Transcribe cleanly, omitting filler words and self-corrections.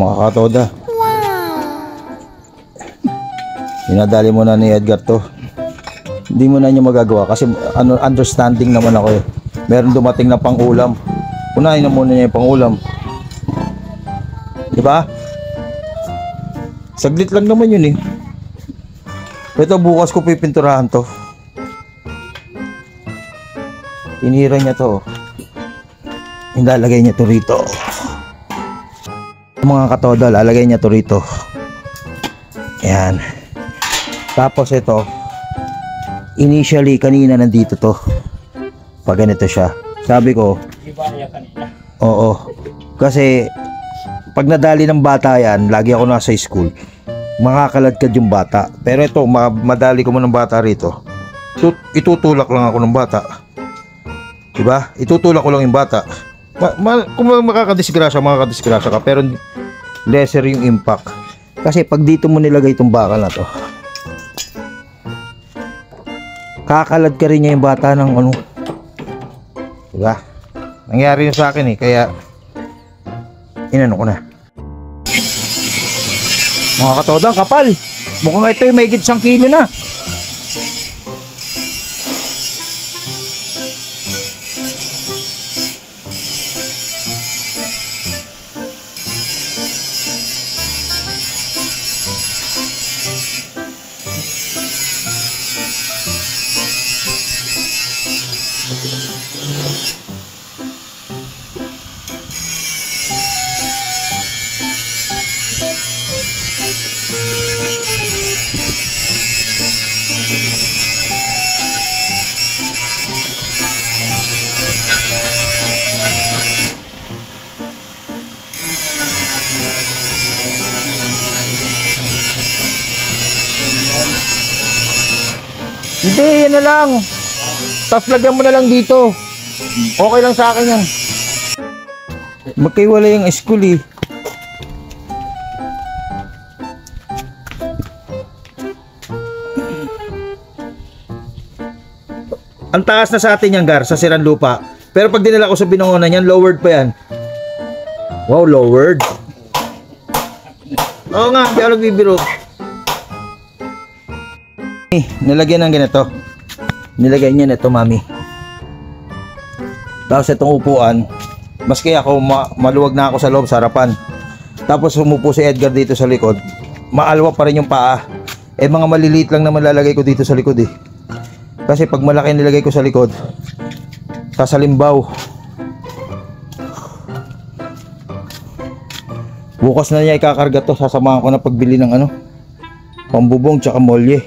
mga katoda. Dinadali mo na ni Edgar to. Hindi mo na niya magagawa kasi understanding naman ako eh. Meron dumating na pang-ulam. Unahin na muna niya yung pang-ulam. Diba? Saglit lang naman yun eh. Ito bukas ko pipinturahan to. Tinira niya to. Ilalagay niya to rito. Mga katoda, lalagay niya to rito. Ayan. Tapos ito, initially kanina nandito to. Pag ganito siya. Sabi ko, oo. Kasi pag nadali ng bata yan, lagi ako nasa school, makakaladkad yung bata. Pero ito, madali ko mo ng bata rito. Itutulak lang ako ng bata. Diba? Itutulak ko lang yung bata. Kung makakadisgrasya ka. Pero lesser yung impact. Kasi pag dito mo nilagay itong bakal na to, kakalad ka rin niya yung bata ng ano. Diba? Nangyari yun sa akin eh. Kaya inano ko na. Mga katoda, kapal. Mukhang ito yung may higit 1 kilo na. Hindi, yan na lang. Tapos lagyan mo na lang dito. Okay lang sa akin yan. Magkaiwala yung school eh. Ang taas na sa atin yan, Gar, sa Siranlupa. Pero pag dinala ko sa Binangonan yan, lowered pa yan. Wow, lowered. Oo nga, hindi ako nagbibiro. Nilagyan ng ganito. Nilagay niya nito, mami. Tapos itong upuan, maski ako maluwag na ako sa loob, sa harapan. Tapos umupo si Edgar dito sa likod. Maalwa pa rin yung paa. Eh mga maliliit lang naman lalagay ko dito sa likod eh. Kasi pag malaki nilagay ko sa likod, sasalimbaw. Bukas na niya ikakarga to. Sasamahan ko na pagbili ng ano, pambubong tsaka molye.